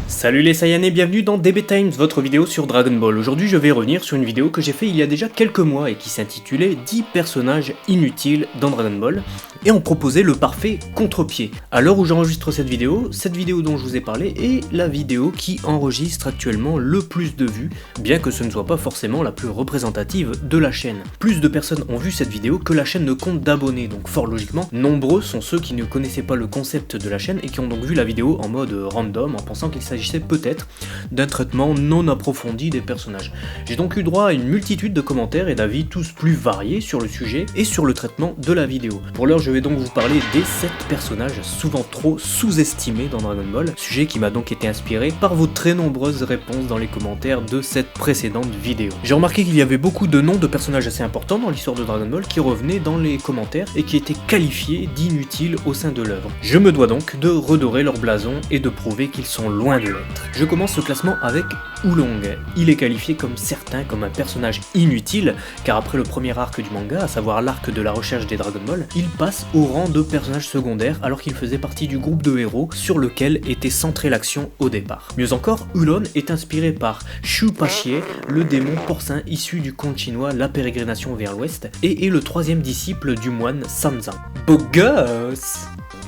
Salut les Saiyans, bienvenue dans DB Times, votre vidéo sur Dragon Ball. Aujourd'hui je vais revenir sur une vidéo que j'ai fait il y a déjà quelques mois et qui s'intitulait 10 personnages inutiles dans Dragon Ball et en proposait le parfait contre-pied. À l'heure où j'enregistre cette vidéo dont je vous ai parlé est la vidéo qui enregistre actuellement le plus de vues, bien que ce ne soit pas forcément la plus représentative de la chaîne. Plus de personnes ont vu cette vidéo que la chaîne ne compte d'abonnés, donc fort logiquement, nombreux sont ceux qui ne connaissaient pas le concept de la chaîne et qui ont donc vu la vidéo en mode random en pensant qu'il s'agissait peut-être d'un traitement non approfondi des personnages. J'ai donc eu droit à une multitude de commentaires et d'avis tous plus variés sur le sujet et sur le traitement de la vidéo. Pour l'heure je vais donc vous parler des 7 personnages souvent trop sous-estimés dans Dragon Ball, sujet qui m'a donc été inspiré par vos très nombreuses réponses dans les commentaires de cette précédente vidéo. J'ai remarqué qu'il y avait beaucoup de noms de personnages assez importants dans l'histoire de Dragon Ball qui revenaient dans les commentaires et qui étaient qualifiés d'inutiles au sein de l'œuvre. Je me dois donc de redorer leur blason et de prouver qu'ils sont loin de l'être. Je commence ce classement avec Oolong. Il est qualifié comme un personnage inutile, car après le premier arc du manga, à savoir l'arc de la recherche des Dragon Ball, il passe au rang de personnage secondaire alors qu'il faisait partie du groupe de héros sur lequel était centrée l'action au départ. Mieux encore, Oolong est inspiré par Shu Pachie, le démon porcin issu du conte chinois La Pérégrination vers l'Ouest, et est le 3e disciple du moine Sanzang. Beau gosse!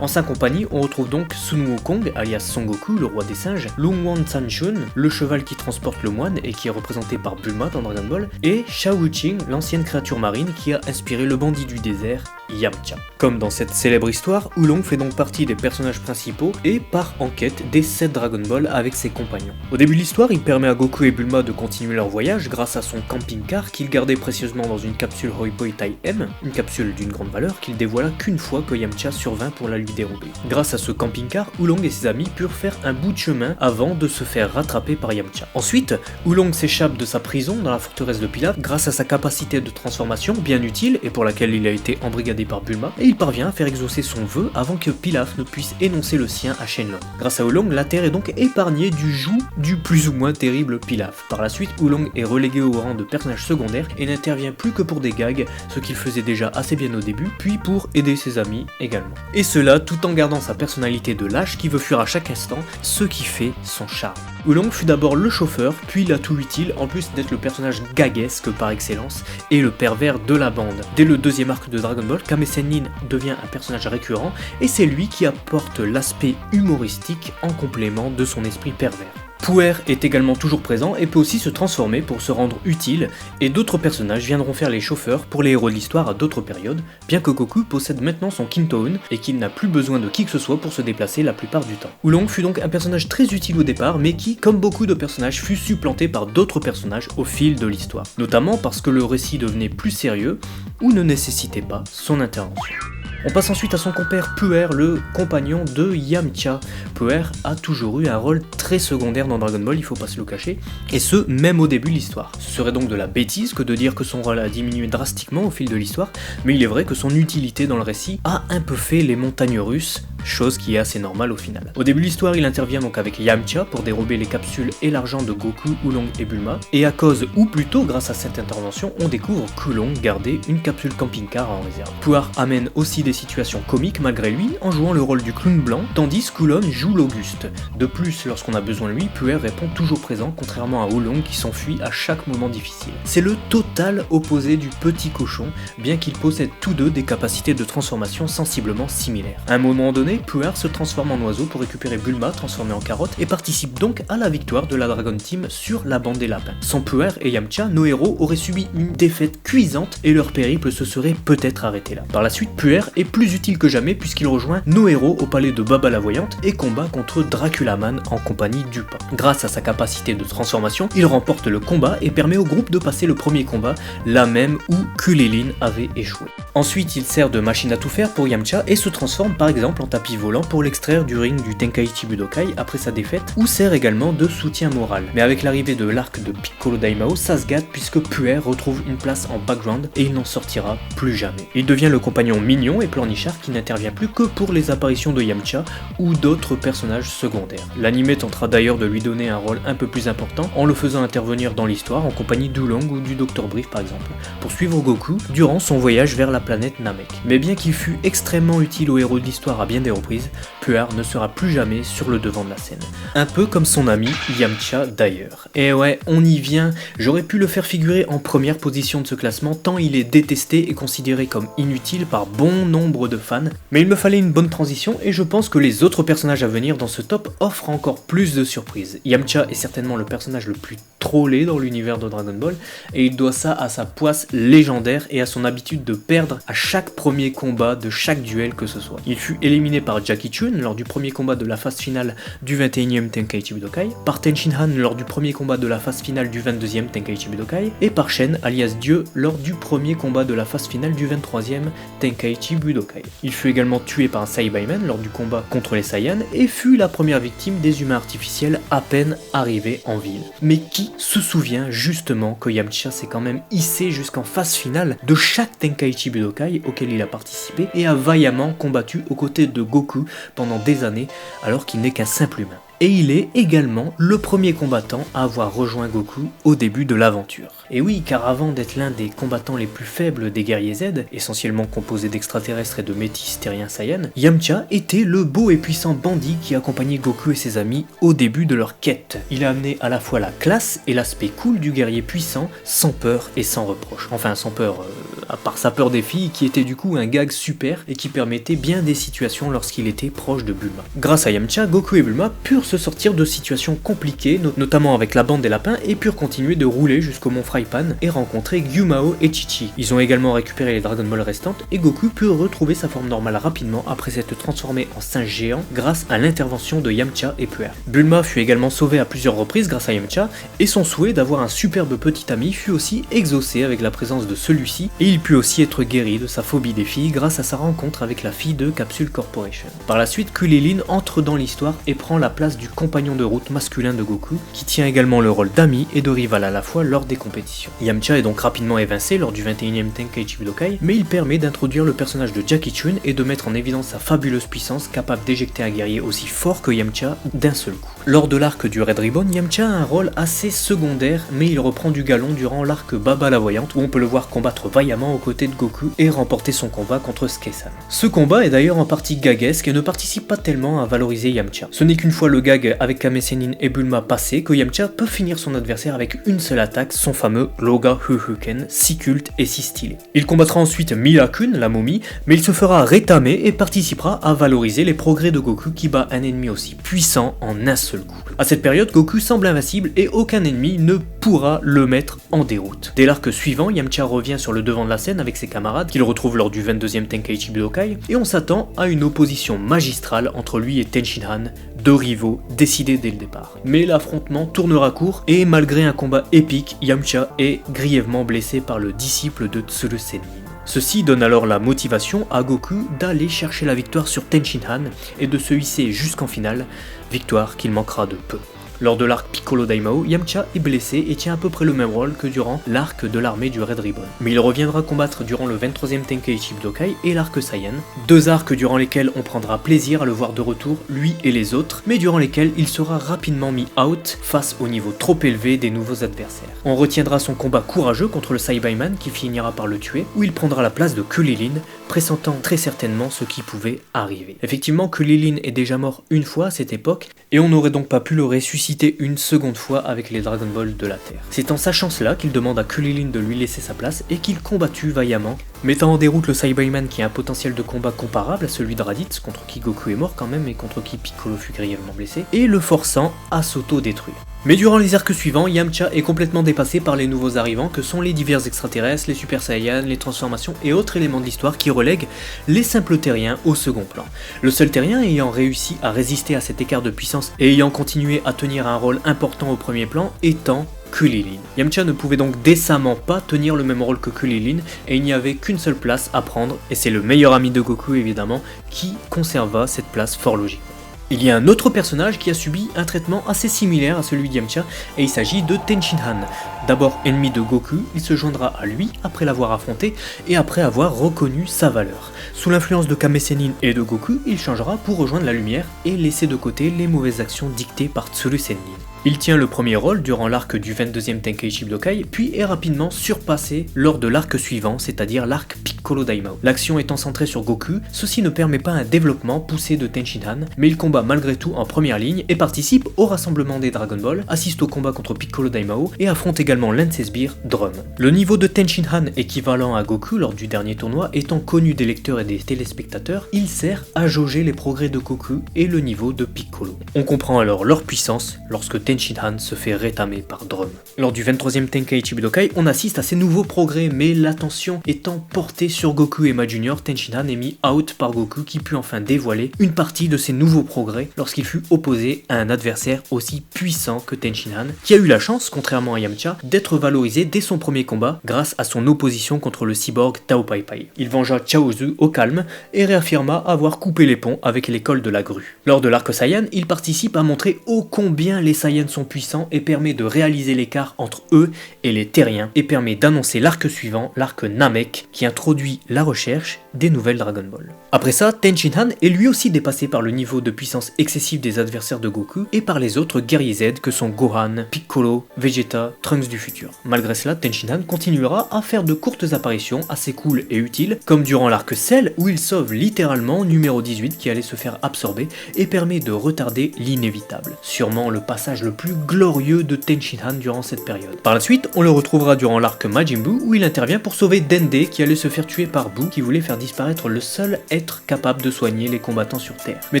En sa compagnie, on retrouve donc Sun Wukong, alias Son Goku, le roi des singes, Lungwan Sanshun, le cheval qui transporte le moine et qui est représenté par Bulma dans Dragon Ball, et Shao Wuqing, l'ancienne créature marine qui a inspiré le bandit du désert, Yamcha. Comme dans cette célèbre histoire, Oolong fait donc partie des personnages principaux et part en quête des 7 Dragon Ball avec ses compagnons. Au début de l'histoire, il permet à Goku et Bulma de continuer leur voyage grâce à son camping-car qu'il gardait précieusement dans une capsule Hoi-Poi Taille M, une capsule d'une grande valeur qu'il dévoila qu'une fois que Yamcha survint pour la lui dérober. Grâce à ce camping-car, Oolong et ses amis purent faire un bout de chemin avant de se faire rattraper par Yamcha. Ensuite, Oolong s'échappe de sa prison dans la forteresse de Pilaf grâce à sa capacité de transformation bien utile et pour laquelle il a été embrigadé par Bulma, et il parvient à faire exaucer son vœu avant que Pilaf ne puisse énoncer le sien à Shenlong. Grâce à Oolong, la Terre est donc épargnée du joug du plus ou moins terrible Pilaf. Par la suite, Oolong est relégué au rang de personnage secondaire et n'intervient plus que pour des gags, ce qu'il faisait déjà assez bien au début, puis pour aider ses amis également. Et cela tout en gardant sa personnalité de lâche qui veut fuir à chaque instant, ce qui fait son charme. Oolong fut d'abord le chauffeur, puis l'atout utile, en plus d'être le personnage gaguesque par excellence, et le pervers de la bande. Dès le 2e arc de Dragon Ball, Kame Sennin devient un personnage récurrent, et c'est lui qui apporte l'aspect humoristique en complément de son esprit pervers. Puer est également toujours présent et peut aussi se transformer pour se rendre utile, et d'autres personnages viendront faire les chauffeurs pour les héros de l'histoire à d'autres périodes, bien que Goku possède maintenant son Kintoon et qu'il n'a plus besoin de qui que ce soit pour se déplacer la plupart du temps. Oolong fut donc un personnage très utile au départ, mais qui, comme beaucoup de personnages, fut supplanté par d'autres personnages au fil de l'histoire, notamment parce que le récit devenait plus sérieux ou ne nécessitait pas son intervention. On passe ensuite à son compère Puer, le compagnon de Yamcha. Puer a toujours eu un rôle très secondaire dans Dragon Ball, il faut pas se le cacher, et ce, même au début de l'histoire. Ce serait donc de la bêtise que de dire que son rôle a diminué drastiquement au fil de l'histoire, mais il est vrai que son utilité dans le récit a un peu fait les montagnes russes, chose qui est assez normale au final. Au début de l'histoire, il intervient donc avec Yamcha pour dérober les capsules et l'argent de Goku, Oolong et Bulma, et à cause, ou plutôt grâce à cette intervention, on découvre qu'Oolong gardait une capsule camping-car en réserve. Puer amène aussi des situations comiques malgré lui en jouant le rôle du clown blanc, tandis qu'Oolong joue l'Auguste. De plus, lorsqu'on a besoin de lui, Puer répond toujours présent, contrairement à Oolong qui s'enfuit à chaque moment difficile. C'est le total opposé du petit cochon, bien qu'ils possèdent tous deux des capacités de transformation sensiblement similaires. À un moment donné, Puer se transforme en oiseau pour récupérer Bulma transformée en carotte et participe donc à la victoire de la Dragon Team sur la bande des lapins. Sans Puer et Yamcha, nos héros auraient subi une défaite cuisante et leur périple se serait peut-être arrêté là. Par la suite, Puer est plus utile que jamais puisqu'il rejoint nos héros au palais de Baba la Voyante et combat contre Draculaman en compagnie d'Upa. Grâce à sa capacité de transformation, il remporte le combat et permet au groupe de passer le premier combat, là même où Kulilin avait échoué. Ensuite, il sert de machine à tout faire pour Yamcha et se transforme par exemple en tapis volant pour l'extraire du ring du Tenkaichi Budokai après sa défaite, ou sert également de soutien moral. Mais avec l'arrivée de l'arc de Piccolo Daimao, ça se gâte puisque Puer retrouve une place en background et il n'en sortira plus jamais. Il devient le compagnon mignon et pleurnichard qui n'intervient plus que pour les apparitions de Yamcha ou d'autres personnages secondaires. L'anime tentera d'ailleurs de lui donner un rôle un peu plus important en le faisant intervenir dans l'histoire en compagnie d'Oolong ou du Dr Brief par exemple, pour suivre Goku durant son voyage vers la planète Namek. Mais bien qu'il fût extrêmement utile au héros de l'histoire à bien des reprises, Puer ne sera plus jamais sur le devant de la scène. Un peu comme son ami Yamcha d'ailleurs. Et ouais, on y vient, j'aurais pu le faire figurer en première position de ce classement tant il est détesté et considéré comme inutile par bon nombre de fans, mais il me fallait une bonne transition et je pense que les autres personnages à venir dans ce top offrent encore plus de surprises. Yamcha est certainement le personnage le plus trollé dans l'univers de Dragon Ball et il doit ça à sa poisse légendaire et à son habitude de perdre à chaque premier combat de chaque duel que ce soit. Il fut éliminé par Jackie Chun lors du premier combat de la phase finale du 21e Tenkaichi Budokai, par Tenshin Han lors du premier combat de la phase finale du 22e Tenkaichi Budokai, et par Shen alias Dieu lors du premier combat de la phase finale du 23e Tenkaichi Budokai. Il fut également tué par un Saibaiman lors du combat contre les Saiyans et fut la première victime des humains artificiels à peine arrivés en ville. Mais qui se souvient justement que Yamcha s'est quand même hissé jusqu'en phase finale de chaque Tenkaichi Budokai auquel il a participé et a vaillamment combattu aux côtés de Goku pendant des années alors qu'il n'est qu'un simple humain. Et il est également le premier combattant à avoir rejoint Goku au début de l'aventure. Et oui, car avant d'être l'un des combattants les plus faibles des guerriers Z, essentiellement composés d'extraterrestres et de métis terriens Saiyans, Yamcha était le beau et puissant bandit qui accompagnait Goku et ses amis au début de leur quête. Il a amené à la fois la classe et l'aspect cool du guerrier puissant, sans peur et sans reproche. Enfin, sans peur, à part sa peur des filles, qui était du coup un gag super et qui permettait bien des situations lorsqu'il était proche de Bulma. Grâce à Yamcha, Goku et Bulma purent se sortir de situations compliquées, notamment avec la bande des lapins, et purent continuer de rouler jusqu'au mont Frypan et rencontrer Gyumao et Chi-Chi. Ils ont également récupéré les Dragon Ball restantes et Goku put retrouver sa forme normale rapidement après s'être transformé en singe géant grâce à l'intervention de Yamcha et Puer. Bulma fut également sauvée à plusieurs reprises grâce à Yamcha et son souhait d'avoir un superbe petit ami fut aussi exaucé avec la présence de celui-ci et il put aussi être guéri de sa phobie des filles grâce à sa rencontre avec la fille de Capsule Corporation. Par la suite, Kulilin entre dans l'histoire et prend la place du compagnon de route masculin de Goku, qui tient également le rôle d'ami et de rival à la fois lors des compétitions. Yamcha est donc rapidement évincé lors du 21e Tenkaichi Budokai, mais il permet d'introduire le personnage de Jackie Chun et de mettre en évidence sa fabuleuse puissance capable d'éjecter un guerrier aussi fort que Yamcha d'un seul coup. Lors de l'arc du Red Ribbon, Yamcha a un rôle assez secondaire, mais il reprend du galon durant l'arc Baba la Voyante, où on peut le voir combattre vaillamment aux côtés de Goku et remporter son combat contre Skesan. Ce combat est d'ailleurs en partie gaguesque et ne participe pas tellement à valoriser Yamcha. Ce n'est qu'une fois le gag avec Kame Sennin et Bulma passé que Yamcha peut finir son adversaire avec une seule attaque, son fameux Loga Huhuken, si culte et si stylé. Il combattra ensuite Mila-kun, la momie, mais il se fera rétamer et participera à valoriser les progrès de Goku qui bat un ennemi aussi puissant en un seul coup. À cette période, Goku semble invincible et aucun ennemi ne pourra le mettre en déroute. Dès l'arc suivant, Yamcha revient sur le devant de la scène avec ses camarades qu'il retrouve lors du 22e Tenkaichi Budokai et on s'attend à une opposition magistrale entre lui et Tenshin Han, deux rivaux décidés dès le départ. Mais l'affrontement tournera court et malgré un combat épique, Yamcha est grièvement blessé par le disciple de Tsuru Sennin. Ceci donne alors la motivation à Goku d'aller chercher la victoire sur Tenshin Han et de se hisser jusqu'en finale, victoire qu'il manquera de peu. Lors de l'arc Piccolo Daimao, Yamcha est blessé et tient à peu près le même rôle que durant l'arc de l'armée du Red Ribbon. Mais il reviendra combattre durant le 23e Tenkaichi Budokai et l'arc Saiyan, deux arcs durant lesquels on prendra plaisir à le voir de retour, lui et les autres, mais durant lesquels il sera rapidement mis out face au niveau trop élevé des nouveaux adversaires. On retiendra son combat courageux contre le Saibaiman qui finira par le tuer, où il prendra la place de Kulilin, pressentant très certainement ce qui pouvait arriver. Effectivement, Kulilin est déjà mort une fois à cette époque, et on n'aurait donc pas pu le ressusciter une seconde fois avec les Dragon Ball de la Terre. C'est en sachant cela qu'il demande à Kulilin de lui laisser sa place et qu'il combattu vaillamment, mettant en déroute le Saibaiman qui a un potentiel de combat comparable à celui de Raditz, contre qui Goku est mort quand même et contre qui Piccolo fut grièvement blessé, et le forçant à s'auto-détruire. Mais durant les arcs suivants, Yamcha est complètement dépassé par les nouveaux arrivants que sont les divers extraterrestres, les Super Saiyans, les transformations et autres éléments de l'histoire qui relèguent les simples terriens au second plan. Le seul terrien ayant réussi à résister à cet écart de puissance et ayant continué à tenir un rôle important au premier plan étant Kulilin. Yamcha ne pouvait donc décemment pas tenir le même rôle que Kulilin et il n'y avait qu'une seule place à prendre et c'est le meilleur ami de Goku évidemment qui conserva cette place fort logiquement. Il y a un autre personnage qui a subi un traitement assez similaire à celui d'Yamcha et il s'agit de Tenshinhan. D'abord ennemi de Goku, il se joindra à lui après l'avoir affronté et après avoir reconnu sa valeur. Sous l'influence de Kame Sennin et de Goku, il changera pour rejoindre la lumière et laisser de côté les mauvaises actions dictées par Tsuru Sennin. Il tient le premier rôle durant l'arc du 22e Tenkaichi Budokai, puis est rapidement surpassé lors de l'arc suivant, c'est-à-dire l'arc Piccolo Daimao. L'action étant centrée sur Goku, ceci ne permet pas un développement poussé de Tenshinhan, mais il combat malgré tout en première ligne et participe au rassemblement des Dragon Ball, assiste au combat contre Piccolo Daimao et affronte également l'un de ses sbires, Drum. Le niveau de Tenshinhan équivalent à Goku lors du dernier tournoi étant connu des lecteurs et des téléspectateurs, il sert à jauger les progrès de Goku et le niveau de Piccolo. On comprend alors leur puissance lorsque Tenshinhan se fait rétamer par Drum. Lors du 23e Tenkaichi Budokai, on assiste à ces nouveaux progrès, mais l'attention étant portée sur Goku et Ma Junior, Tenshinhan est mis out par Goku qui put enfin dévoiler une partie de ses nouveaux progrès lorsqu'il fut opposé à un adversaire aussi puissant que Tenshinhan, qui a eu la chance, contrairement à Yamcha, d'être valorisé dès son premier combat grâce à son opposition contre le cyborg Tao Pai Pai. Il vengea Chaozu au calme et réaffirma avoir coupé les ponts avec l'école de la grue. Lors de l'arc Saiyan, il participe à montrer ô combien les Saiyans sont puissants et permet de réaliser l'écart entre eux et les Terriens et permet d'annoncer l'arc suivant, l'arc Namek, qui introduit la recherche des nouvelles Dragon Ball. Après ça, Tenshinhan est lui aussi dépassé par le niveau de puissance excessif des adversaires de Goku et par les autres guerriers Z que sont Gohan, Piccolo, Vegeta, Trunks du futur. Malgré cela, Tenshinhan continuera à faire de courtes apparitions assez cool et utiles, comme durant l'arc Cell où il sauve littéralement numéro 18 qui allait se faire absorber et permet de retarder l'inévitable. Sûrement le passage le plus glorieux de Tenshinhan durant cette période. Par la suite, on le retrouvera durant l'arc Majin Buu où il intervient pour sauver Dende qui allait se faire tuer par Buu qui voulait faire disparaître le seul être capable de soigner les combattants sur Terre. Mais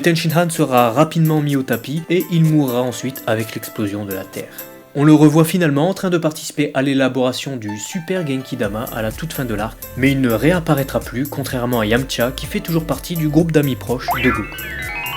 Tenshinhan sera rapidement mis au tapis et il mourra ensuite avec l'explosion de la Terre. On le revoit finalement en train de participer à l'élaboration du Super Genki Dama à la toute fin de l'arc, mais il ne réapparaîtra plus contrairement à Yamcha qui fait toujours partie du groupe d'amis proches de Goku.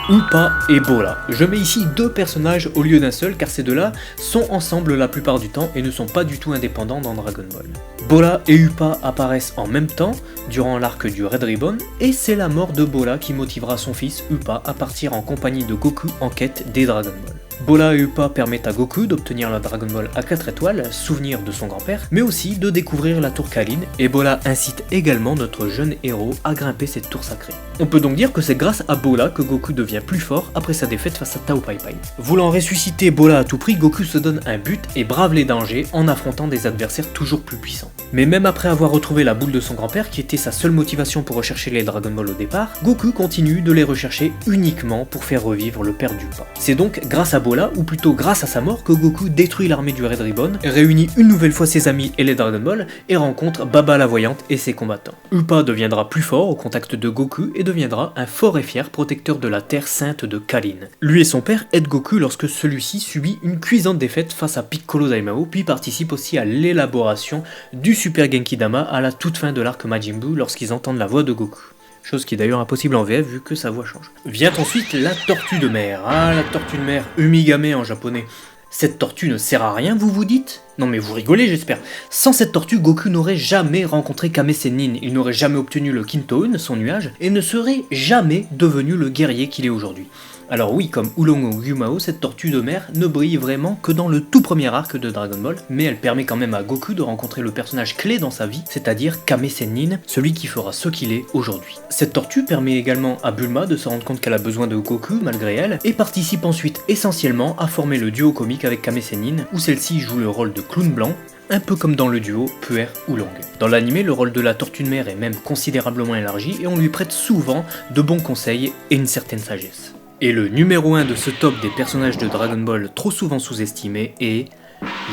Upa et Bola. Je mets ici deux personnages au lieu d'un seul car ces deux-là sont ensemble la plupart du temps et ne sont pas du tout indépendants dans Dragon Ball. Bola et Upa apparaissent en même temps durant l'arc du Red Ribbon et c'est la mort de Bola qui motivera son fils Upa à partir en compagnie de Goku en quête des Dragon Ball. Bola et Upa permettent à Goku d'obtenir la Dragon Ball à 4 étoiles, souvenir de son grand-père, mais aussi de découvrir la tour Kalin, et Bola incite également notre jeune héros à grimper cette tour sacrée. On peut donc dire que c'est grâce à Bola que Goku devient plus fort après sa défaite face à Tao Pai Pai. Voulant ressusciter Bola à tout prix, Goku se donne un but et brave les dangers en affrontant des adversaires toujours plus puissants. Mais même après avoir retrouvé la boule de son grand-père, qui était sa seule motivation pour rechercher les Dragon Ball au départ, Goku continue de les rechercher uniquement pour faire revivre le père d'Upa. C'est donc grâce à Bola, ou plutôt grâce à sa mort, que Goku détruit l'armée du Red Ribbon, réunit une nouvelle fois ses amis et les Dragon Ball, et rencontre Baba la Voyante et ses combattants. Upa deviendra plus fort au contact de Goku et deviendra un fort et fier protecteur de la terre sainte de Kalin. Lui et son père aident Goku lorsque celui-ci subit une cuisante défaite face à Piccolo Daimao, puis participe aussi à l'élaboration du Super Genki Dama à la toute fin de l'arc Majin Buu lorsqu'ils entendent la voix de Goku. Chose qui est d'ailleurs impossible en VF vu que sa voix change. Vient ensuite la tortue de mer. Ah, la tortue de mer, Umigame en japonais. Cette tortue ne sert à rien, vous vous dites? Non mais vous rigolez j'espère. Sans cette tortue, Goku n'aurait jamais rencontré Kame Sennin, il n'aurait jamais obtenu le Kintoun, son nuage, et ne serait jamais devenu le guerrier qu'il est aujourd'hui. Alors oui, comme Oolong ou Gyumao, cette tortue de mer ne brille vraiment que dans le tout premier arc de Dragon Ball, mais elle permet quand même à Goku de rencontrer le personnage clé dans sa vie, c'est-à-dire Kame Sennin, celui qui fera ce qu'il est aujourd'hui. Cette tortue permet également à Bulma de se rendre compte qu'elle a besoin de Goku malgré elle, et participe ensuite essentiellement à former le duo comique avec Kame Sennin, où celle-ci joue le rôle de clown blanc, un peu comme dans le duo Puer-Oolong. Dans l'anime, le rôle de la tortue de mer est même considérablement élargi, et on lui prête souvent de bons conseils et une certaine sagesse. Et le numéro 1 de ce top des personnages de Dragon Ball trop souvent sous-estimés est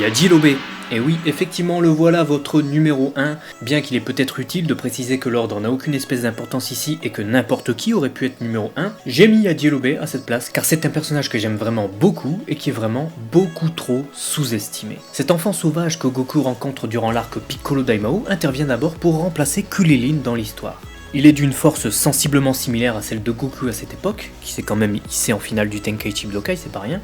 Yajirobe. Et oui, effectivement, le voilà, votre numéro 1, bien qu'il est peut-être utile de préciser que l'ordre n'a aucune espèce d'importance ici et que n'importe qui aurait pu être numéro 1, j'ai mis Yajirobe à cette place car c'est un personnage que j'aime vraiment beaucoup et qui est vraiment beaucoup trop sous-estimé. Cet enfant sauvage que Goku rencontre durant l'arc Piccolo Daimao intervient d'abord pour remplacer Kulilin dans l'histoire. Il est d'une force sensiblement similaire à celle de Goku à cette époque, qui s'est quand même hissé en finale du Tenkaichi Budokai, c'est pas rien,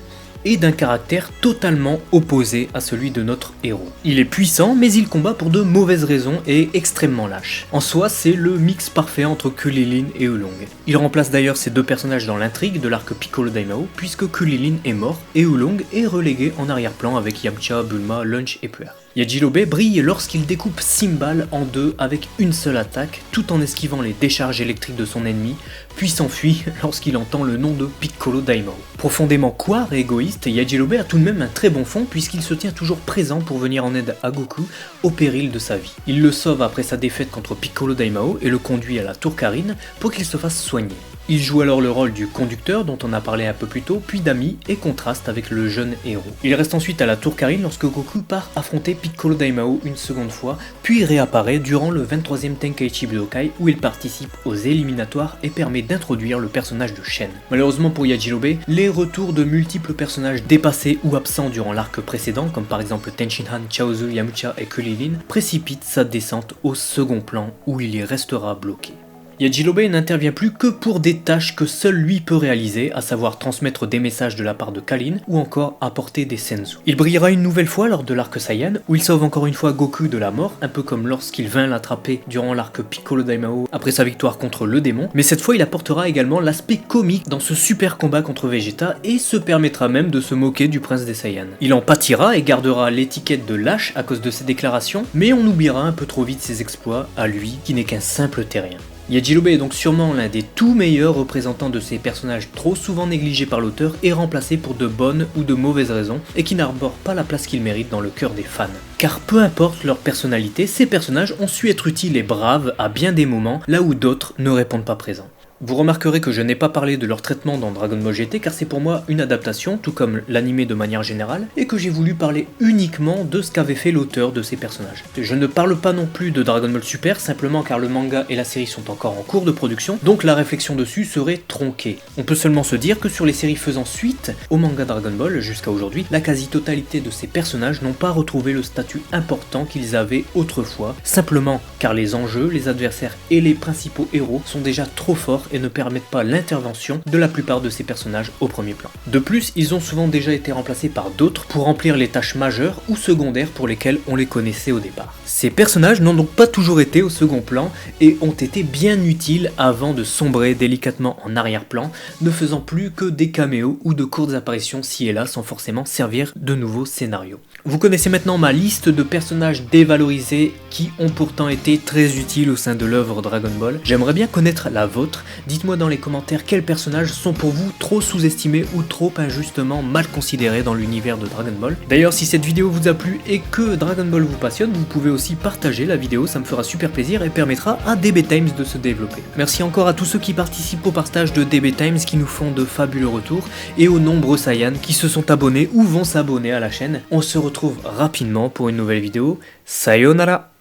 et d'un caractère totalement opposé à celui de notre héros. Il est puissant, mais il combat pour de mauvaises raisons et est extrêmement lâche. En soi, c'est le mix parfait entre Krillin et Oolong. Il remplace d'ailleurs ces deux personnages dans l'intrigue de l'arc Piccolo Daimao, puisque Krillin est mort et Oolong est relégué en arrière-plan avec Yamcha, Bulma, Lunch et Puer. Yajirobe brille lorsqu'il découpe Simbal en deux avec une seule attaque, tout en esquivant les décharges électriques de son ennemi, puis s'enfuit lorsqu'il entend le nom de Piccolo Daimao. Profondément couard et égoïste, Yajirobe a tout de même un très bon fond puisqu'il se tient toujours présent pour venir en aide à Goku au péril de sa vie. Il le sauve après sa défaite contre Piccolo Daimao et le conduit à la Tour Karine pour qu'il se fasse soigner. Il joue alors le rôle du conducteur dont on a parlé un peu plus tôt, puis d'ami et contraste avec le jeune héros. Il reste ensuite à la Tour Karine lorsque Goku part affronter Piccolo Daimao une seconde fois, puis réapparaît durant le 23e Tenkaichi Budokai où il participe aux éliminatoires et permet d'introduire le personnage de Shen. Malheureusement pour Yajirobe, les retours de multiples personnages dépassés ou absents durant l'arc précédent, comme par exemple Tenshinhan, Chaozu, Yamcha et Krillin, précipitent sa descente au second plan où il y restera bloqué. Yajirobe n'intervient plus que pour des tâches que seul lui peut réaliser, à savoir transmettre des messages de la part de Kalin ou encore apporter des senzu. Il brillera une nouvelle fois lors de l'arc Saiyan, où il sauve encore une fois Goku de la mort, un peu comme lorsqu'il vint l'attraper durant l'arc Piccolo Daimao après sa victoire contre le démon, mais cette fois il apportera également l'aspect comique dans ce super combat contre Vegeta et se permettra même de se moquer du prince des Saiyans. Il en pâtira et gardera l'étiquette de lâche à cause de ses déclarations, mais on oubliera un peu trop vite ses exploits à lui qui n'est qu'un simple terrien. Yajirobe est donc sûrement l'un des tout meilleurs représentants de ces personnages trop souvent négligés par l'auteur et remplacés pour de bonnes ou de mauvaises raisons et qui n'arborent pas la place qu'ils méritent dans le cœur des fans. Car peu importe leur personnalité, ces personnages ont su être utiles et braves à bien des moments là où d'autres ne répondent pas présents. Vous remarquerez que je n'ai pas parlé de leur traitement dans Dragon Ball GT car c'est pour moi une adaptation, tout comme l'anime de manière générale, et que j'ai voulu parler uniquement de ce qu'avait fait l'auteur de ces personnages. Je ne parle pas non plus de Dragon Ball Super, simplement car le manga et la série sont encore en cours de production, donc la réflexion dessus serait tronquée. On peut seulement se dire que sur les séries faisant suite au manga Dragon Ball jusqu'à aujourd'hui, la quasi-totalité de ces personnages n'ont pas retrouvé le statut important qu'ils avaient autrefois, simplement car les enjeux, les adversaires et les principaux héros sont déjà trop forts et ne permettent pas l'intervention de la plupart de ces personnages au premier plan. De plus, ils ont souvent déjà été remplacés par d'autres pour remplir les tâches majeures ou secondaires pour lesquelles on les connaissait au départ. Ces personnages n'ont donc pas toujours été au second plan et ont été bien utiles avant de sombrer délicatement en arrière-plan, ne faisant plus que des caméos ou de courtes apparitions ci et là sans forcément servir de nouveaux scénarios. Vous connaissez maintenant ma liste de personnages dévalorisés qui ont pourtant été très utiles au sein de l'œuvre Dragon Ball. J'aimerais bien connaître la vôtre. Dites-moi dans les commentaires quels personnages sont pour vous trop sous-estimés ou trop injustement mal considérés dans l'univers de Dragon Ball. D'ailleurs, si cette vidéo vous a plu et que Dragon Ball vous passionne, vous pouvez aussi partager la vidéo, ça me fera super plaisir et permettra à DB Times de se développer. Merci encore à tous ceux qui participent au partage de DB Times qui nous font de fabuleux retours et aux nombreux Saiyans qui se sont abonnés ou vont s'abonner à la chaîne. On se retrouve rapidement pour une nouvelle vidéo. Sayonara!